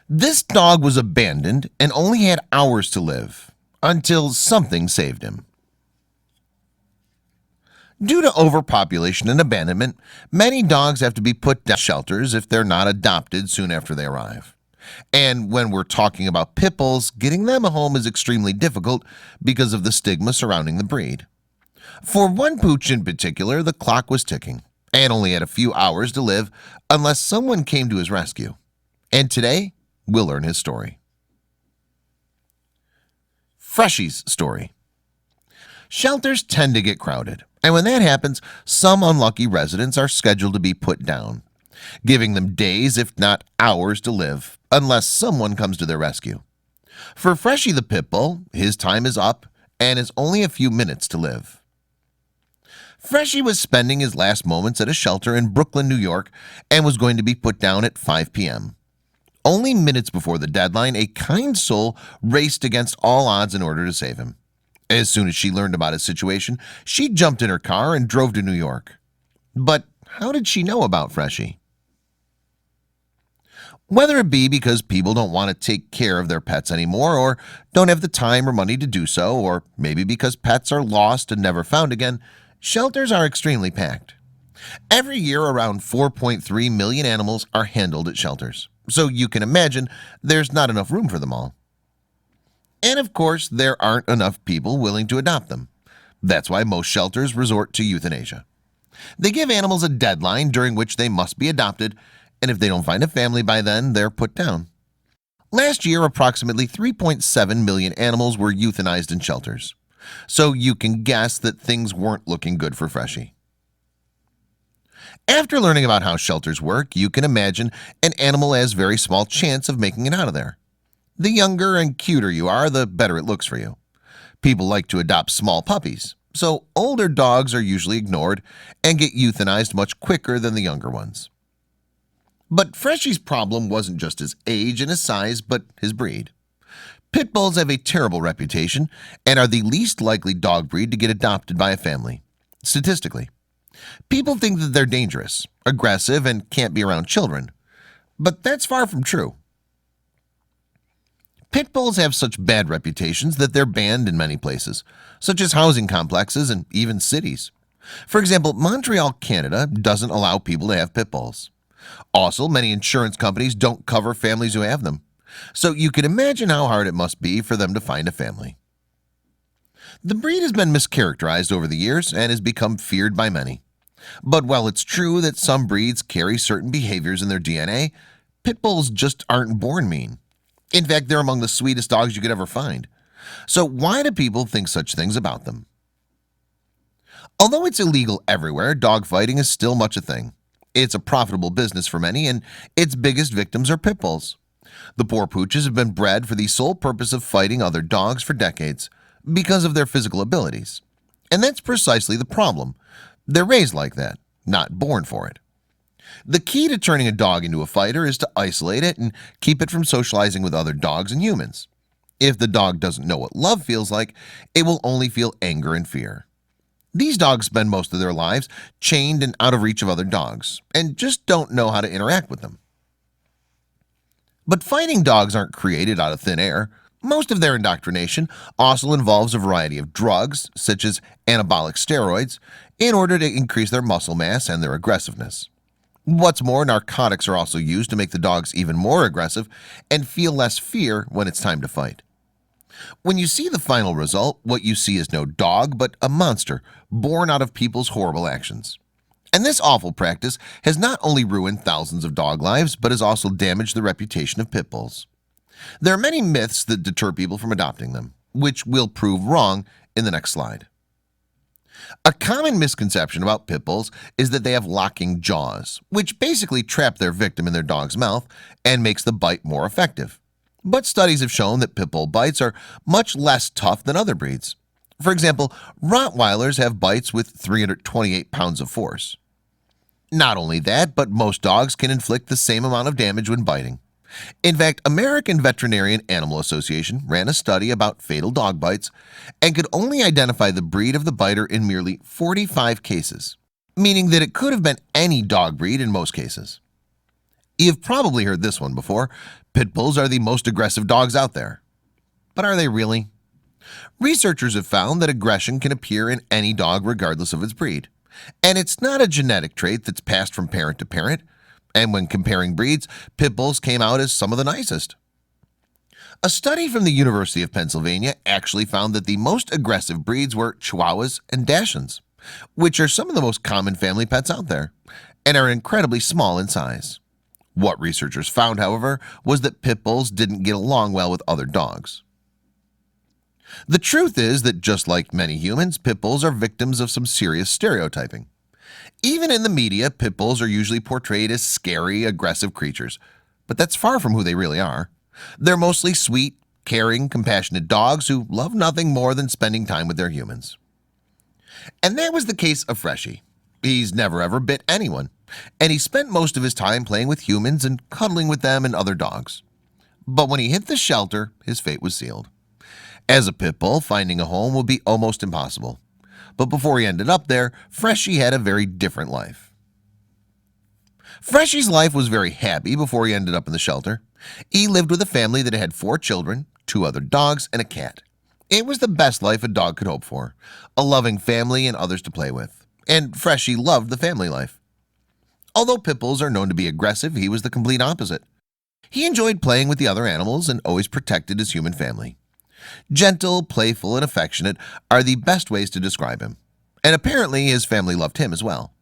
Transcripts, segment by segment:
This dog was abandoned and only had hours to live until something saved him. Due to overpopulation and abandonment, many dogs have to be put down in shelters if they're not adopted soon after they arrive. And when we're talking about pit bulls, getting them a home is extremely difficult because of the stigma surrounding the breed. For one pooch in particular, the clock was ticking and only had a few hours to live unless someone came to his rescue. And today, we'll learn his story. Freshies Story. Shelters tend to get crowded, and when that happens, some unlucky residents are scheduled to be put down, giving them days if not hours to live unless someone comes to their rescue. For Freshie the pit bull, his time is up and is only a few minutes to live. Freshie was spending his last moments at a shelter in Brooklyn, New York, and was going to be put down at 5 p.m. Only minutes before the deadline, a kind soul raced against all odds in order to save him. As soon as she learned about his situation, she jumped in her car and drove to New York. But how did she know about Freshie? Whether it be because people don't want to take care of their pets anymore, or don't have the time or money to do so, or maybe because pets are lost and never found again, shelters are extremely packed. Every year, around 4.3 million animals are handled at shelters, so you can imagine there's not enough room for them all. And of course, there aren't enough people willing to adopt them. That's why most shelters resort to euthanasia. They give animals a deadline during which they must be adopted, and if they don't find a family by then, they're put down. Last year, approximately 3.7 million animals were euthanized in shelters, so you can guess that things weren't looking good for Freshie. After learning about how shelters work, you can imagine an animal has very small chance of making it out of there. The younger and cuter you are, the better it looks for you. People like to adopt small puppies, so older dogs are usually ignored and get euthanized much quicker than the younger ones. But Freshie's problem wasn't just his age and his size, but his breed. Pit bulls have a terrible reputation and are the least likely dog breed to get adopted by a family, statistically. People think that they're dangerous, aggressive, and can't be around children, but that's far from true. Pit bulls have such bad reputations that they're banned in many places, such as housing complexes and even cities. For example, Montreal, Canada doesn't allow people to have pit bulls. Also, many insurance companies don't cover families who have them, so you can imagine how hard it must be for them to find a family. The breed has been mischaracterized over the years and has become feared by many. But while it's true that some breeds carry certain behaviors in their DNA, pit bulls just aren't born mean. In fact, they're among the sweetest dogs you could ever find. So why do people think such things about them? Although it's illegal everywhere, dogfighting is still much a thing. It's a profitable business for many, and its biggest victims are pit bulls. The poor pooches have been bred for the sole purpose of fighting other dogs for decades because of their physical abilities. And that's precisely the problem. They're raised like that, not born for it. The key to turning a dog into a fighter is to isolate it and keep it from socializing with other dogs and humans. If the dog doesn't know what love feels like, it will only feel anger and fear. These dogs spend most of their lives chained and out of reach of other dogs and just don't know how to interact with them. But fighting dogs aren't created out of thin air. Most of their indoctrination also involves a variety of drugs, such as anabolic steroids, in order to increase their muscle mass and their aggressiveness. What's more, narcotics are also used to make the dogs even more aggressive and feel less fear when it's time to fight. When you see the final result, what you see is no dog but a monster born out of people's horrible actions. And this awful practice has not only ruined thousands of dog lives, but has also damaged the reputation of pit bulls. There are many myths that deter people from adopting them, which we'll prove wrong in the next slide. A common misconception about pit bulls is that they have locking jaws, which basically trap their victim in their dog's mouth and makes the bite more effective. But studies have shown that pit bull bites are much less tough than other breeds. For example, Rottweilers have bites with 328 pounds of force. Not only that, but most dogs can inflict the same amount of damage when biting. In fact, American Veterinarian Animal Association ran a study about fatal dog bites and could only identify the breed of the biter in merely 45 cases, meaning that it could have been any dog breed in most cases. You've probably heard this one before. Pit bulls are the most aggressive dogs out there. But are they really? Researchers have found that aggression can appear in any dog regardless of its breed. And it's not a genetic trait that's passed from parent to parent. And when comparing breeds, pit bulls came out as some of the nicest. A study from the University of Pennsylvania actually found that the most aggressive breeds were Chihuahuas and Dachshunds, which are some of the most common family pets out there and are incredibly small in size. What researchers found, however, was that pit bulls didn't get along well with other dogs. The truth is that just like many humans, pit bulls are victims of some serious stereotyping. Even in the media, pit bulls are usually portrayed as scary, aggressive creatures, but that's far from who they really are. They're mostly sweet, caring, compassionate dogs who love nothing more than spending time with their humans. And that was the case of Freshie. He's never ever bit anyone, and he spent most of his time playing with humans and cuddling with them and other dogs. But when he hit the shelter, his fate was sealed. As a pit bull, finding a home would be almost impossible. But before he ended up there, Freshie had a very different life. Freshie's life was very happy before he ended up in the shelter. He lived with a family that had 4 children, 2 other dogs, and a cat. It was the best life a dog could hope for, a loving family and others to play with. And Freshie loved the family life. Although pit bulls are known to be aggressive, he was the complete opposite. He enjoyed playing with the other animals and always protected his human family. Gentle, playful, and affectionate are the best ways to describe him. And apparently his family loved him as well.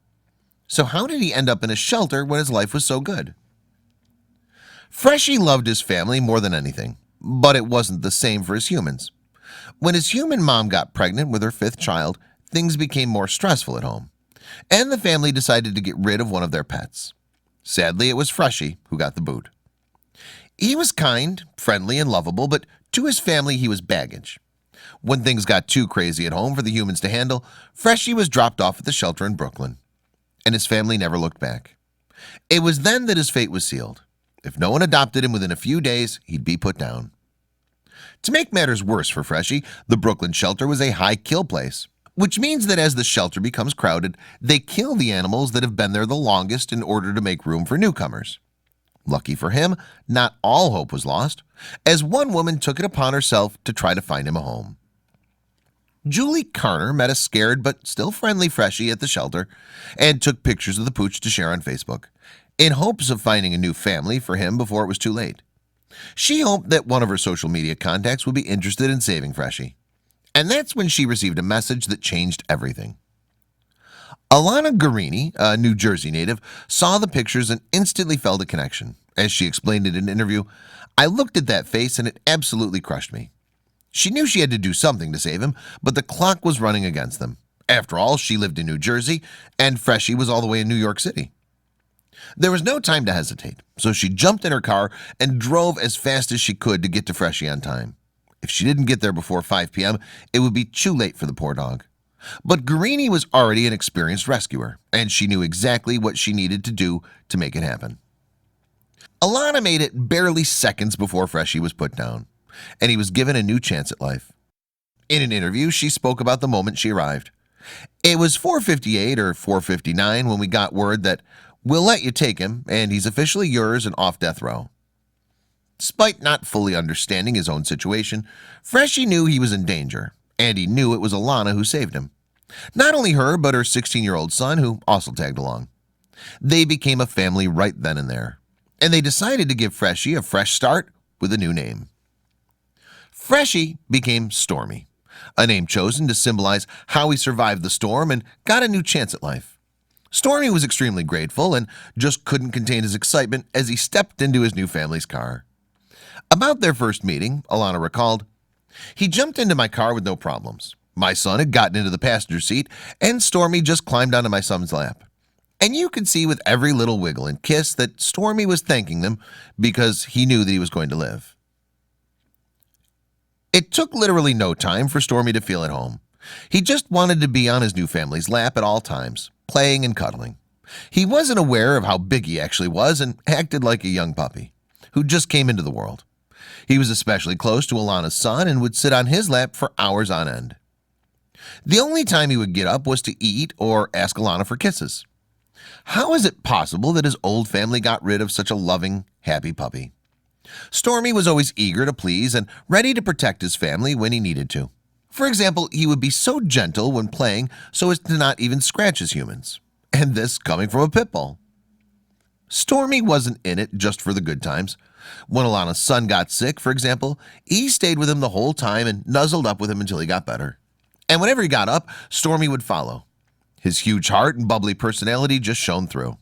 So how did he end up in a shelter when his life was so good? Freshie loved his family more than anything, but it wasn't the same for his humans. When his human mom got pregnant with her 5th child, things became more stressful at home, and the family decided to get rid of one of their pets. Sadly, it was Freshie who got the boot. He was kind, friendly, and lovable, but to his family he was baggage. When things got too crazy at home for the humans to handle, Freshie was dropped off at the shelter in Brooklyn, and his family never looked back. It was then that his fate was sealed. If no one adopted him within a few days, he'd be put down. To make matters worse for Freshie, the Brooklyn shelter was a high kill place, which means that as the shelter becomes crowded, they kill the animals that have been there the longest in order to make room for newcomers. Lucky for him, not all hope was lost, as one woman took it upon herself to try to find him a home. Julie Carter met a scared but still friendly Freshie at the shelter and took pictures of the pooch to share on Facebook, in hopes of finding a new family for him before it was too late. She hoped that one of her social media contacts would be interested in saving Freshie. And that's when she received a message that changed everything. Alana Guarini, a New Jersey native, saw the pictures and instantly felt a connection. As she explained in an interview, "I looked at that face and it absolutely crushed me." She knew she had to do something to save him, but the clock was running against them. After all, she lived in New Jersey, and Freshie was all the way in New York City. There was no time to hesitate, so she jumped in her car and drove as fast as she could to get to Freshie on time. If she didn't get there before 5 p.m., it would be too late for the poor dog. But Guarini was already an experienced rescuer, and she knew exactly what she needed to do to make it happen. Alana made it barely seconds before Freshie was put down, and he was given a new chance at life. In an interview, she spoke about the moment she arrived. "It was 4:58 or 4:59 when we got word that we'll let you take him, and he's officially yours and off death row." Despite not fully understanding his own situation, Freshie knew he was in danger, and he knew it was Alana who saved him. Not only her, but her 16-year-old son, who also tagged along. They became a family right then and there, and they decided to give Freshie a fresh start with a new name. Freshie became Stormy, a name chosen to symbolize how he survived the storm and got a new chance at life. Stormy was extremely grateful and just couldn't contain his excitement as he stepped into his new family's car. About their first meeting, Alana recalled, "He jumped into my car with no problems. My son had gotten into the passenger seat, and Stormy just climbed onto my son's lap. And you could see with every little wiggle and kiss that Stormy was thanking them because he knew that he was going to live." It took literally no time for Stormy to feel at home. He just wanted to be on his new family's lap at all times, playing and cuddling. He wasn't aware of how big he actually was and acted like a young puppy who just came into the world. He was especially close to Alana's son and would sit on his lap for hours on end. The only time he would get up was to eat or ask Alana for kisses. How is it possible that his old family got rid of such a loving, happy puppy? Stormy was always eager to please and ready to protect his family when he needed to. For example, he would be so gentle when playing so as to not even scratch his humans. And this coming from a pit bull. Stormy wasn't in it just for the good times. When Alana's son got sick, for example, he stayed with him the whole time and nuzzled up with him until he got better. And whenever he got up, Stormy would follow. His huge heart and bubbly personality just shone through.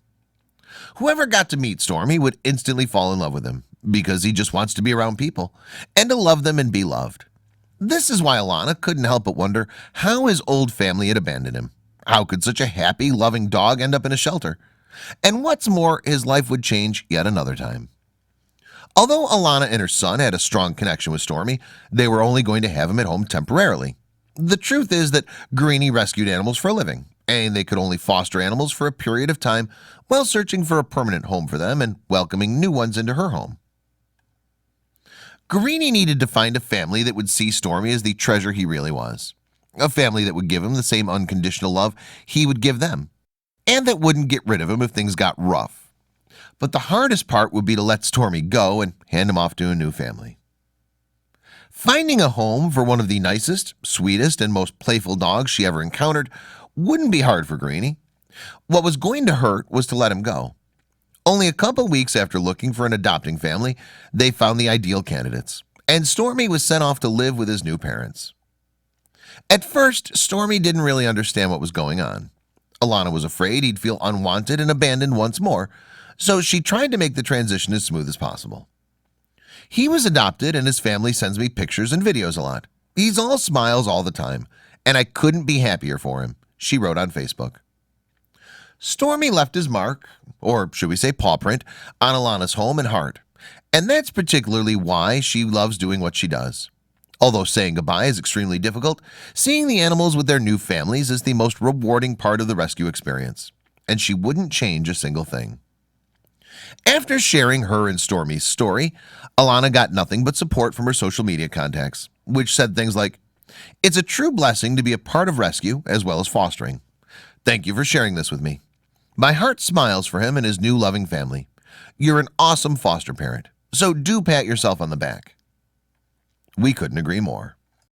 Whoever got to meet Stormy would instantly fall in love with him because he just wants to be around people and to love them and be loved. This is why Alana couldn't help but wonder how his old family had abandoned him. How could such a happy, loving dog end up in a shelter? And what's more, his life would change yet another time. Although Alana and her son had a strong connection with Stormy, they were only going to have him at home temporarily. The truth is that Greenie rescued animals for a living, and they could only foster animals for a period of time while searching for a permanent home for them and welcoming new ones into her home. Greenie needed to find a family that would see Stormy as the treasure he really was. A family that would give him the same unconditional love he would give them, and that wouldn't get rid of him if things got rough. But the hardest part would be to let Stormy go and hand him off to a new family. Finding a home for one of the nicest, sweetest, and most playful dogs she ever encountered wouldn't be hard for Greenie. What was going to hurt was to let him go. Only a couple weeks after looking for an adopting family, they found the ideal candidates, and Stormy was sent off to live with his new parents. At first, Stormy didn't really understand what was going on. Alana was afraid he'd feel unwanted and abandoned once more, so she tried to make the transition as smooth as possible. He was adopted and his family sends me pictures and videos a lot. He's all smiles all the time, and I couldn't be happier for him, she wrote on Facebook. Stormy left his mark, or should we say paw print, on Alana's home and heart, and that's particularly why she loves doing what she does. Although saying goodbye is extremely difficult, seeing the animals with their new families is the most rewarding part of the rescue experience, and she wouldn't change a single thing. After sharing her and Stormy's story, Alana got nothing but support from her social media contacts, which said things like, "It's a true blessing to be a part of rescue as well as fostering. Thank you for sharing this with me. My heart smiles for him and his new loving family. You're an awesome foster parent, so do pat yourself on the back." We couldn't agree more.